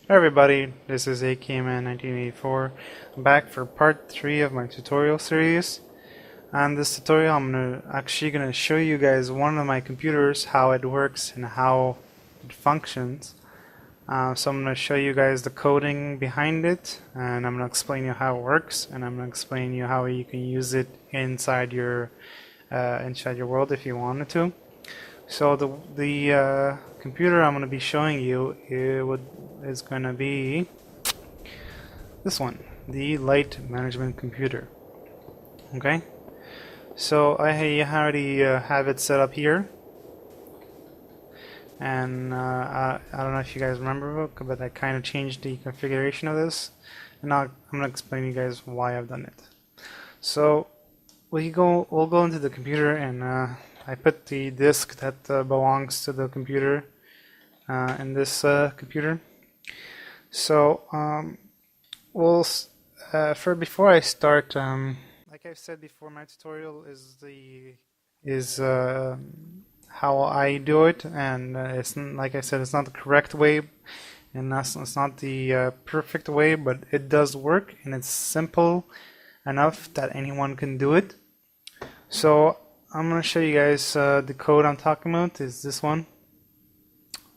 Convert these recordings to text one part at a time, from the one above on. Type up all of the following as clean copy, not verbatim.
Hi everybody, this is AKman1984. I'm back for part 3 of my tutorial series. On this tutorial I'm actually gonna show you guys one of my computers, how it works and how it functions. So I'm gonna show you guys the coding behind it, and I'm gonna explain you how it works, and I'm gonna explain you how you can use it inside your world if you wanted to. So the computer I'm going to be showing you is going to be this one, the light management computer. Okay, so I already have it set up here, and I don't know if you guys remember, but I kind of changed the configuration of this, and now I'm going to explain to you guys why I've done it. So we'll go into the computer, and I put the disk that belongs to the computer in this computer. So before I start, like I've said before, my tutorial is how I do it, and it's like I said, it's not the correct way, and it's not the perfect way, but it does work, and it's simple enough that anyone can do it. So I'm going to show you guys the code I'm talking about is this one.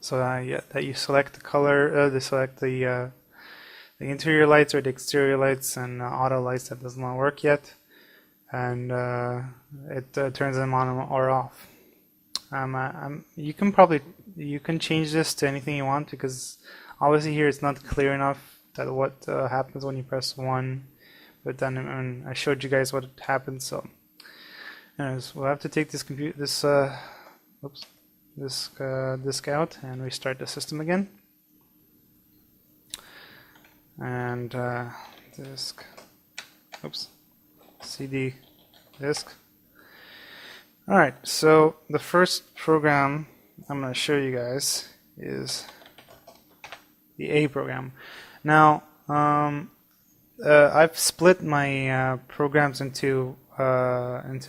So that you select the color, select the interior lights or the exterior lights, and auto lights that does not work yet, and it turns them on or off. You can change this to anything you want, because obviously here it's not clear enough that what happens when you press 1, but then I showed you guys what happens. So anyways, we'll have to take this disk out and restart the system again. And CD disk. Alright, so the first program I'm going to show you guys is the A program. Now, I've split my programs into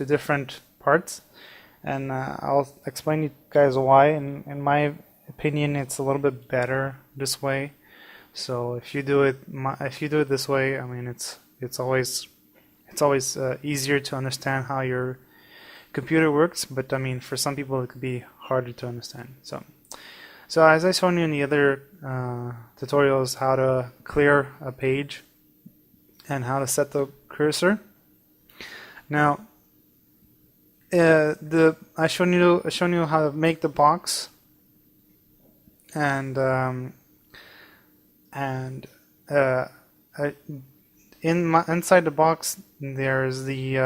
different parts, and I'll explain to you guys why. In my opinion, it's a little bit better this way. So if you do it this way, I mean it's always easier to understand how your computer works. But I mean, for some people it could be harder to understand. So as I showed you in the other tutorials, how to clear a page and how to set the cursor. Now, I shown you how to make the box, and inside the box there's the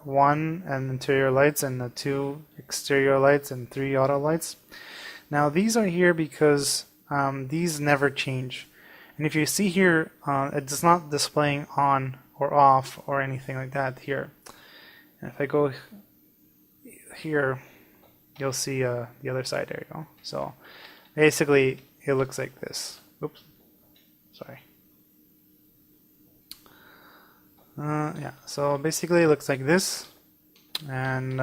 1 and interior lights, and the 2 exterior lights, and 3 auto lights. Now these are here because these never change, and if you see here, it's not displaying on or off or anything like that here. And if I go here, you'll see the other side. There you go. So basically it looks like this. Oops, sorry. Yeah, so basically it looks like this, and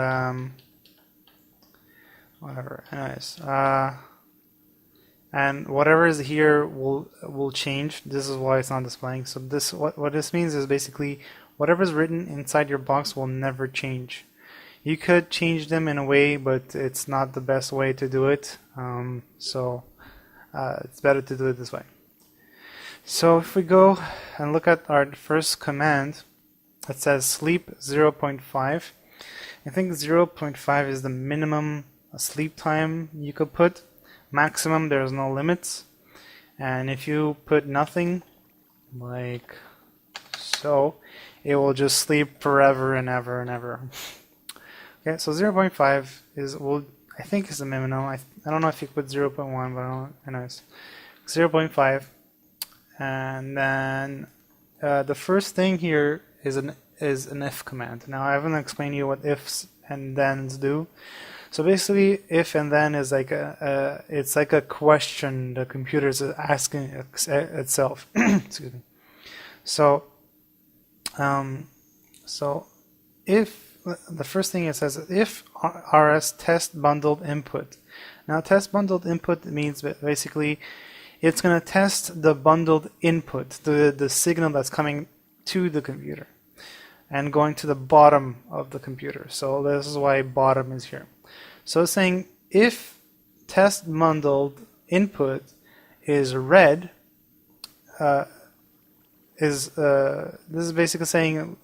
whatever. Anyways, and whatever is here will change. This is why it's not displaying. So this what this means is basically whatever's written inside your box will never change. You could change them in a way, but it's not the best way to do it. So it's better to do it this way. So if we go and look at our first command, it says sleep 0.5. I think 0.5 is the minimum sleep time you could put. Maximum, there's no limits. And if you put nothing, like so, it will just sleep forever and ever and ever. Okay, so 0.5 I think is the minimum. I don't know if you put 0.1, but I don't. Anyways, 0.5, and then the first thing here is an if command. Now I haven't explained to you what ifs and thens do. So basically, if and then is like it's like a question the computer is asking itself. Excuse me. So if the first thing it says, if rs test bundled input. Now test bundled input means basically it's going to test the bundled input, the signal that's coming to the computer and going to the bottom of the computer. So this is why bottom is here. So it's saying if test bundled input is red, this is basically saying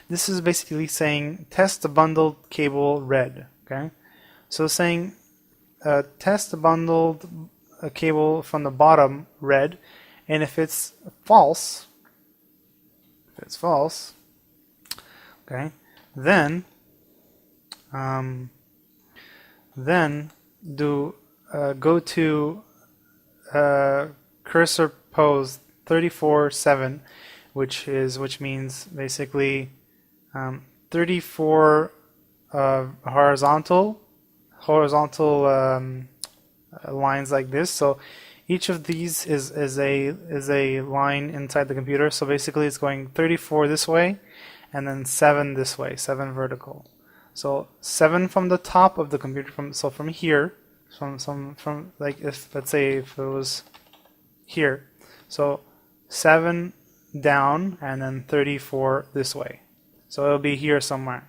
this is basically saying test the bundled cable red. Okay, so saying test the bundled cable from the bottom red, and if it's false, okay, then go to cursor pose 34/7, which means basically 34 horizontal lines like this. So each of these is a line inside the computer. So basically it's going 34 this way and then 7 this way, 7 vertical. So 7 from the top of the computer, from here, from like, if let's say if it was here, so 7 down and then 34 this way. So it'll be here somewhere.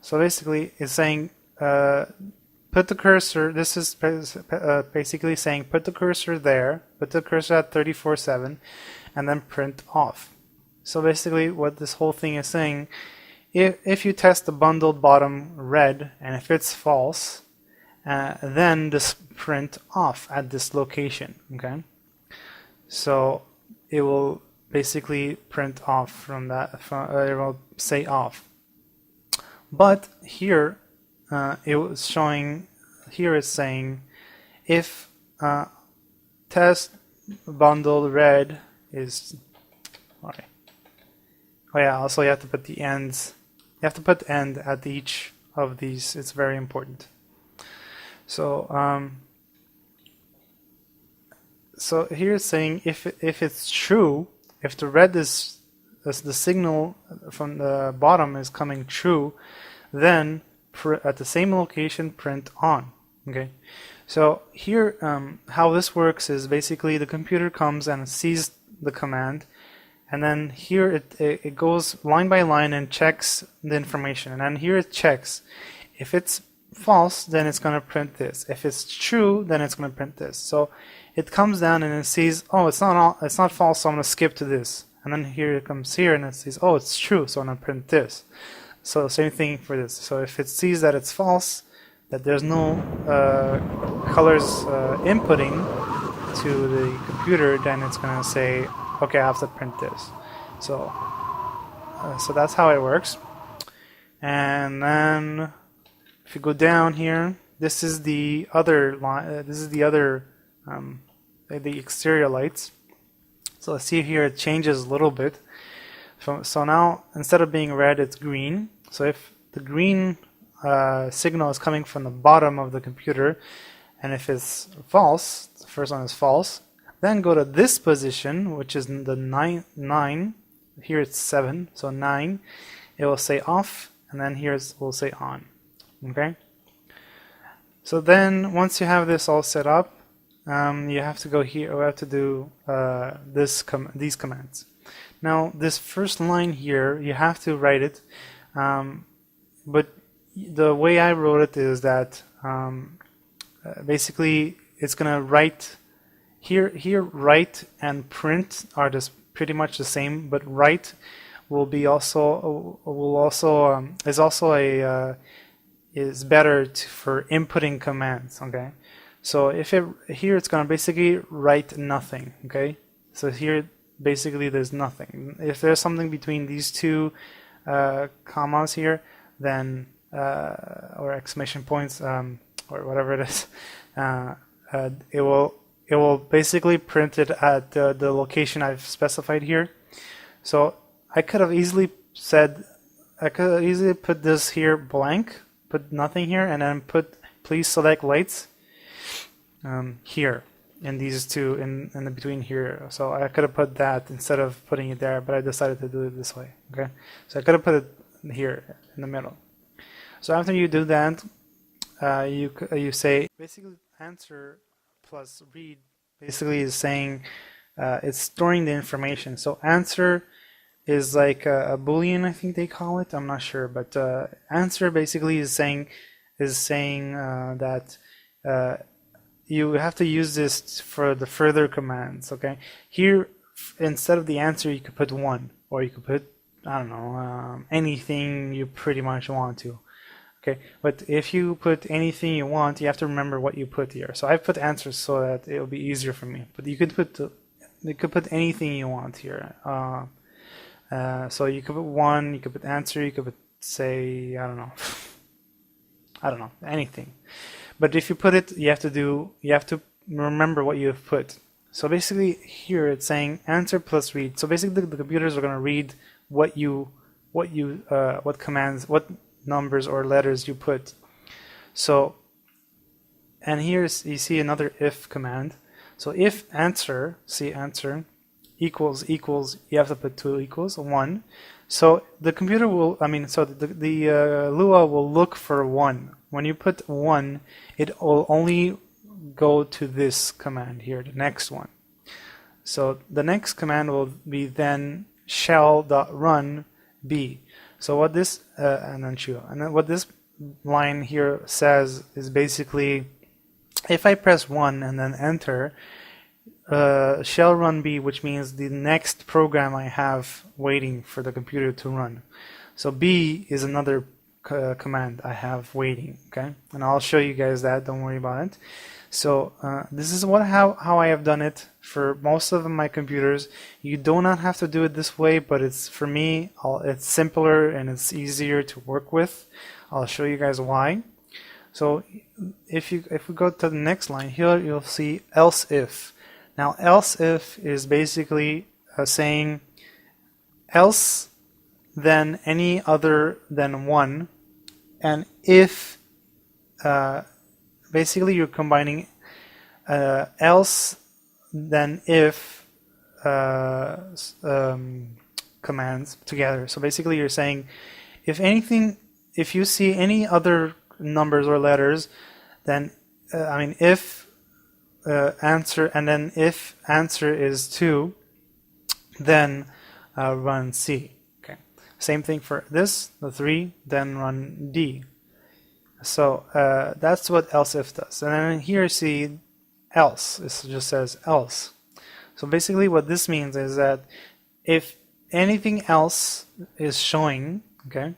So basically it's saying put the cursor, this is basically saying put the cursor there, put the cursor at 34/7, and then print off. So basically what this whole thing is saying, if you test the bundled bottom red and if it's false, then just print off at this location. Okay, so it will basically print off from that, it will say off. But here it was showing, here it's saying if test bundled red is, oh yeah, also you have to put the ends, you have to put end at each of these, it's very important. So so here it's saying if it's true, if the red is the signal from the bottom is coming true, then at the same location print on. Okay, so here how this works is basically the computer comes and sees the command, and then here it goes line by line and checks the information, and then here it checks. If it's false, then it's going to print this. If it's true, then it's going to print this. So it comes down and it sees, oh, it's not false, so I'm going to skip to this. And then here it comes here and it says, oh, it's true, so I'm going to print this. So same thing for this. So if it sees that it's false, that there's no colors inputting to the computer, then it's going to say, okay, I have to print this. So so that's how it works. And then if you go down here, this is the other line. This is the other the exterior lights. So let's see here, it changes a little bit. So now instead of being red, it's green. So if the green signal is coming from the bottom of the computer, and if it's false, the first one is false, then go to this position, which is the 9. Here it's 7, so 9. It will say off, and then here it will say on. Okay. So then once you have this all set up, you have to go here. We have to do these commands. Now this first line here, you have to write it, but the way I wrote it is that basically it's gonna write here. Write and print are just pretty much the same, but write will be is better for inputting commands. Okay, so if here it's gonna basically write nothing. Okay, so here basically there's nothing. If there's something between these two commas here, then or exclamation points or whatever it is, it will basically print it at the location I've specified here. So I could have easily put this here blank, put nothing here, and then put please select lights here in these two in the between here. So I could have put that instead of putting it there, but I decided to do it this way. Okay, so I could have put it here in the middle. So after you do that, you say basically answer plus read basically is saying it's storing the information. So answer is like a boolean, I think they call it. I'm not sure, but answer basically is saying that you have to use this for the further commands. Okay, here instead of the answer you could put 1, or you could put, I don't know, anything you pretty much want to. Okay, but if you put anything you want, you have to remember what you put here. So I put answers so that it'll be easier for me. But you could put anything you want here. So you could put 1, you could put answer, you could put, say, I don't know, anything. But if you put it, you have to remember what you have put. So basically here it's saying answer plus read. So basically the computers are going to read what commands, what numbers or letters you put. So, and here you see another if command. So if answer, see answer, equals, you have to put 2 equals 1. So the computer will, the Lua will look for 1. When you put 1, it will only go to this command here, the next one. So the next command will be then shell.run b. So what this and then what this line here says is basically, if I press 1 and then enter, shell run b, which means the next program I have waiting for the computer to run. So b is another command I have waiting. Okay, and I'll show you guys that. Don't worry about it. So this is how I have done it for most of my computers. You do not have to do it this way, but it's, for me, it's simpler and it's easier to work with. I'll show you guys why. So if we go to the next line here, you'll see else if. Now else if is basically saying else then any other than 1, and if basically you're combining else then if commands together. So basically you're saying if you see any other numbers or letters, then if answer, and then if answer is 2, then run C. Okay, same thing for this, the 3, then run D. So that's what else if does. And then here see else, it just says else. So basically what this means is that if anything else is showing, okay,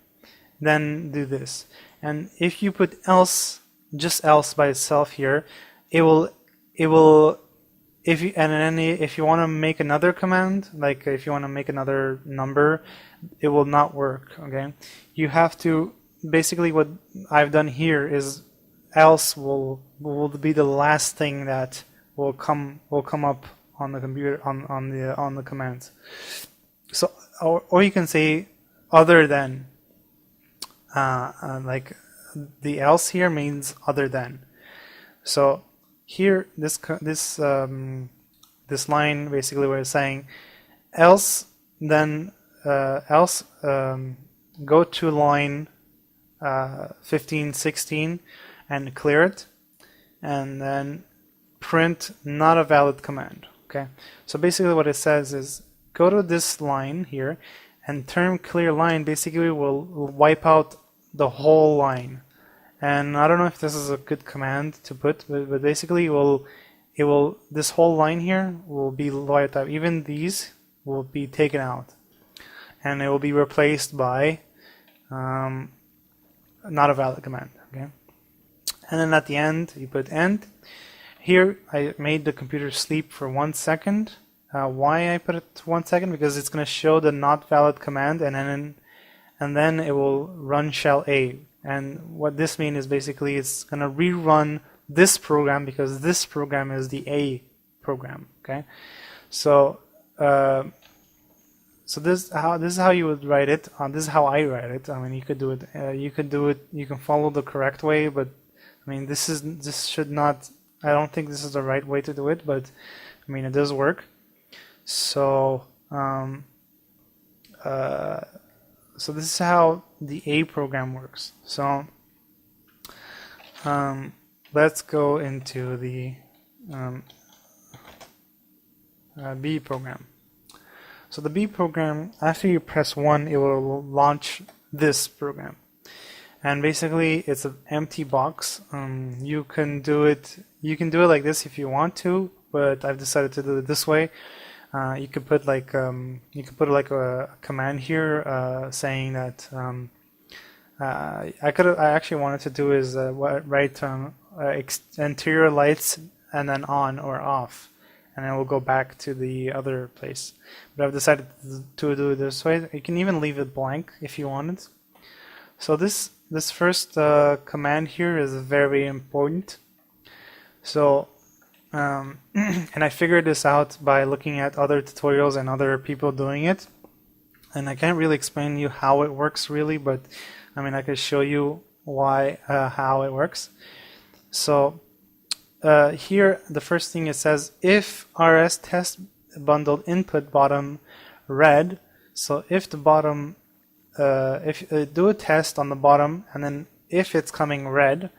then do this. And if you put else, just else by itself here, it will if you want to make another command, like if you want to make another number, it will not work. Okay, you have to, basically what I've done here is else will be the last thing that will come up on the computer on the commands. So or you can say other than, like the else here means other than. So here this line basically where it's saying else then go to line 15, 16 and clear it, and then print not a valid command. Okay, so basically what it says is go to this line here, and term clear line basically will wipe out the whole line. And I don't know if this is a good command to put, but basically it will this whole line here will be wiped out. Even these will be taken out, and it will be replaced by not a valid command. Okay, and then at the end you put end. Here I made the computer sleep for 1 second. Why I put it 1 second? Because it's going to show the not valid command, and then it will run shell A. And what this means is basically it's going to rerun this program, because this program is the A program. Okay, so this is how you would write it. This is how I write it. I mean, you could do it. You can follow the correct way, but I mean, this should not. I don't think this is the right way to do it, but I mean, it does work. So so this is how the A program works. So let's go into the um, B program. So the B program, after you press 1, it will launch this program. And basically, it's an empty box. You can do it like this if you want to, but I've decided to do it this way. You could put like a command here saying that I actually wanted to do is write interior lights and then on or off, and then we'll go back to the other place. But I've decided to do it this way. You can even leave it blank if you wanted. So this first command here is very important. So and I figured this out by looking at other tutorials and other people doing it. And I can't really explain to you how it works really, but I mean I can show you why how it works. So here the first thing it says, if rs test bundled input bottom red. So if the bottom if do a test on the bottom, and then if it's coming red,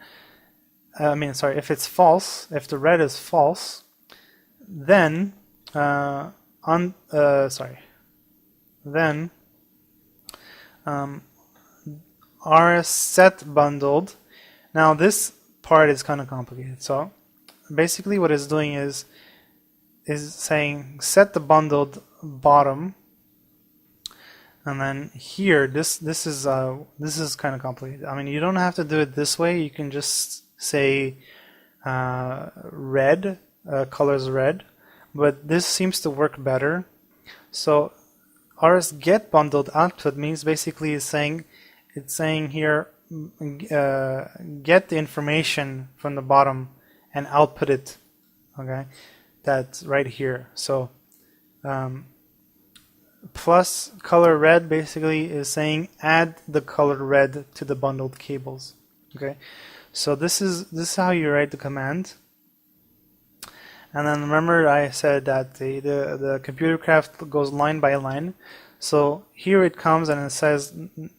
if it's false, if the red is false, then rs set bundled. Now this part is kind of complicated. So basically what it's doing is saying set the bundled bottom. And then here, this is kind of complicated. I mean, you don't have to do it this way. You can just say red, colors red, but this seems to work better. So rs get bundled output means basically it's saying here get the information from the bottom and output it. Okay, that's right here. So plus color red basically is saying add the color red to the bundled cables. Okay, so this is how you write the command. And then remember I said that the ComputerCraft goes line by line. So here it comes and it says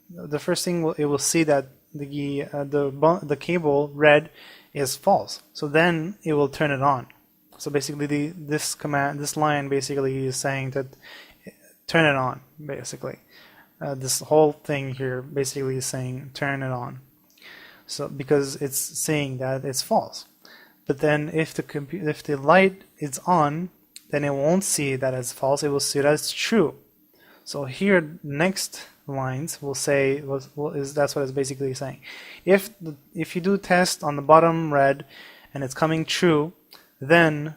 the first thing it will see that the cable red is false. So then it will turn it on. So basically this line basically is saying that turn it on, basically. This whole thing here basically is saying turn it on. So because it's saying that it's false. But then if the light is on, then it won't see that as false. It will see that as true. So here next lines will say that's what it's basically saying. If you do test on the bottom red and it's coming true, then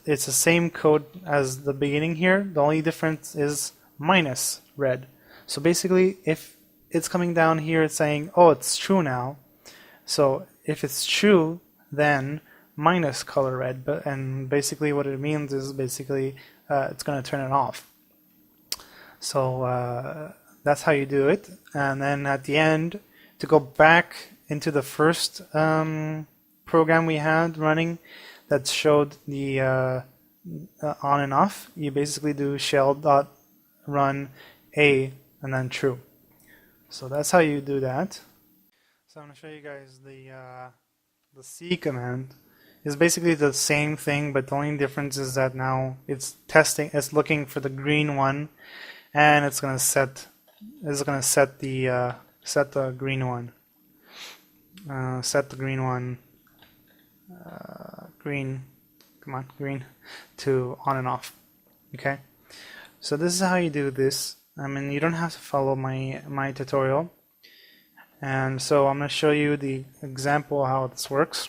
it's the same code as the beginning here. The only difference is minus red. So basically, if it's coming down here, it's saying, oh, it's true now. So if it's true, then minus color red. And basically what it means is basically it's going to turn it off. So that's how you do it. And then at the end, to go back into the first program we had running, that showed the on and off, you basically do shell.run a and then true. So that's how you do that. So I'm going to show you guys the C command. It's basically the same thing, but the only difference is that now it's looking for the green one, and it's going to set the green one. Green to on and off. Okay, so this is how you do this. I mean, you don't have to follow my tutorial, and so I'm going to show you the example how this works.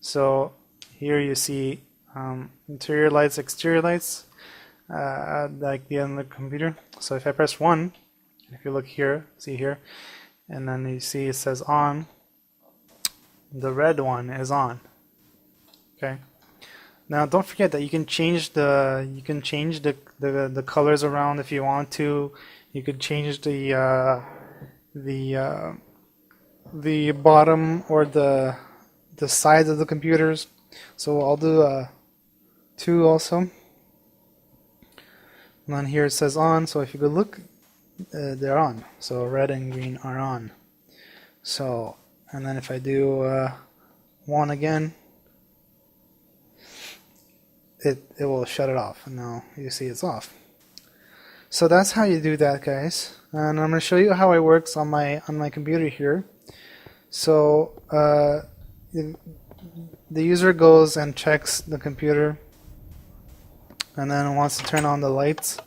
So here you see interior lights, exterior lights, like the end of the computer. So if I press 1, if you look here, see here, and then you see it says on, the red one is on. Okay. Now don't forget that you can change the colors around if you want to. You could change the bottom or the sides of the computers. So I'll do 2 also. And then here it says on. So if you go look, they're on. So red and green are on. So and then if I do 1 again, it will shut it off. And now you see it's off. So that's how you do that, guys. And I'm going to show you how it works on my computer here. So the user goes and checks the computer, and then wants to turn on the lights.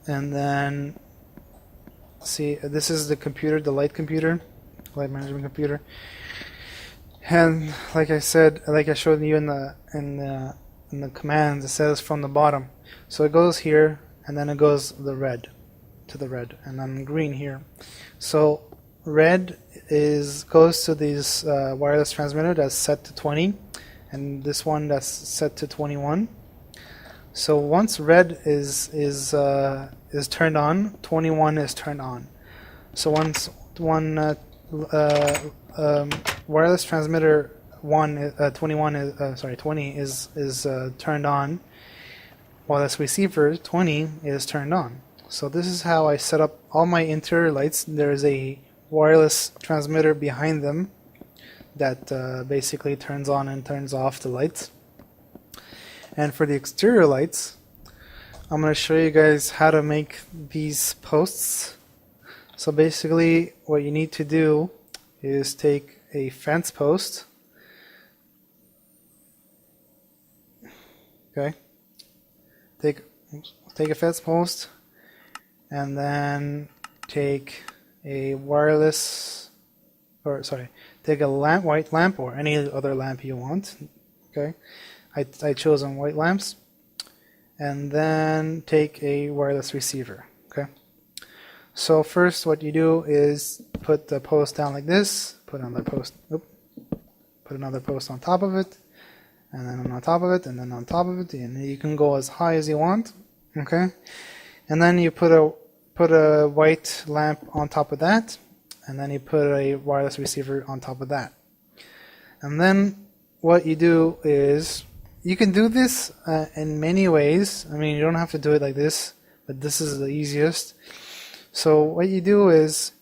And then see, this is the computer, the light management computer. And like I said, like I showed you in the commands, it says from the bottom. So it goes here, and then it goes to the red, and then green here. So red goes to this wireless transmitter that's set to 20, and this one that's set to 21. So once red is turned on, 21 is turned on. So once one wireless transmitter 20 is turned on, while this receiver 20 is turned on. So this is how I set up all my interior lights. There is a wireless transmitter behind them that basically turns on and turns off the lights. And for the exterior lights, I'm going to show you guys how to make these posts. So basically what you need to do is take a fence post. Okay. Take a fence post, and then take a take a white lamp or any other lamp you want. Okay. I chose on white lamps, and then take a wireless receiver. Okay. So first, what you do is put the post down like this. Put another post on top of it, and then on top of it, and then on top of it, and you can go as high as you want. Okay. And then you put a white lamp on top of that, and then you put a wireless receiver on top of that. And then what you do is, you can do this in many ways. I mean, you don't have to do it like this, but this is the easiest. So what you do is,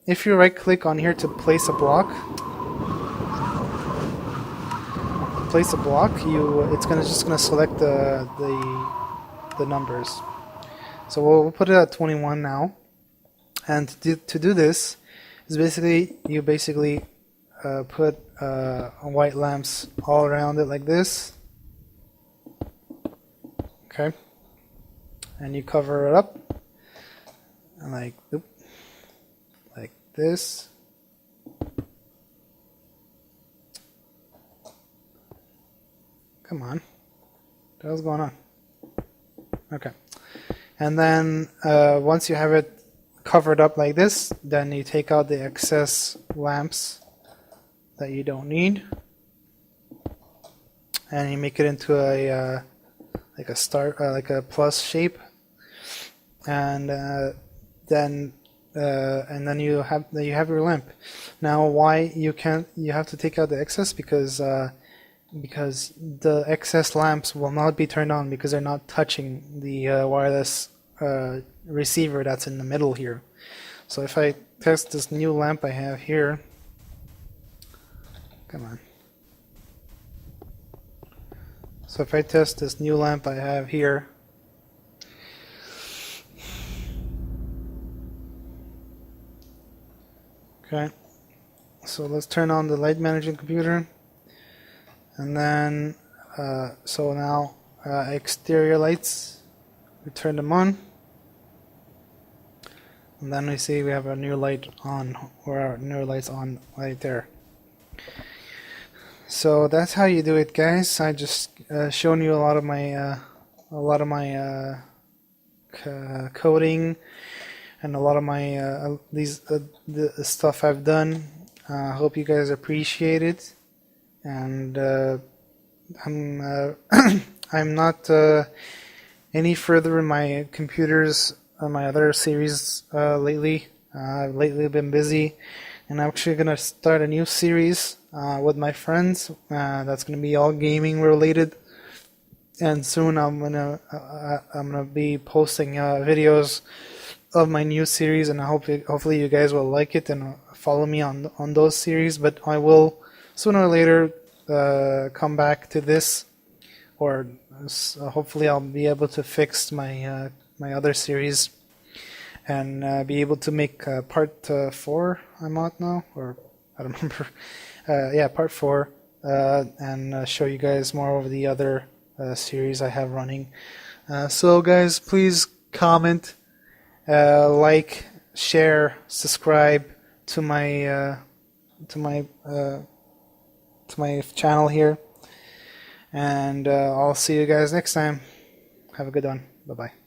if you right click on here to place a block, it's just gonna select the numbers. So we'll put it at 21 now. And to do this is basically you put white lamps all around it like this. Okay. And you cover it up and like this. Come on. What's going on? Okay. And then once you have it covered up like this, then you take out the excess lamps that you don't need, and you make it into a like a star, like a plus shape, and then you have your lamp. Now, why you have to take out the excess? Because the excess lamps will not be turned on because they're not touching the wireless receiver that's in the middle here. So if I test this new lamp I have here, come on. So if I test this new lamp I have here, okay, so let's turn on the light management computer, and then so now exterior lights, we turn them on, and then we see we have a new light on, or our new lights on right there. So that's how you do it, guys. I just shown you a lot of my coding and a lot of my the stuff I've done. Hope you guys appreciate it, and I'm not any further in my computers, my other series lately. I've lately been busy, and I'm actually gonna start a new series with my friends. That's gonna be all gaming related, and soon I'm gonna be posting videos of my new series, and hopefully you guys will like it and follow me on those series. But I will sooner or later come back to this or hopefully I'll be able to fix my my other series and be able to make part 4 I'm on now, or I don't remember. Yeah, part 4, and show you guys more over the other series I have running. So guys, please comment, like, share, subscribe to my to my uh, to my channel here, and I'll see you guys next time. Have a good one. Bye bye.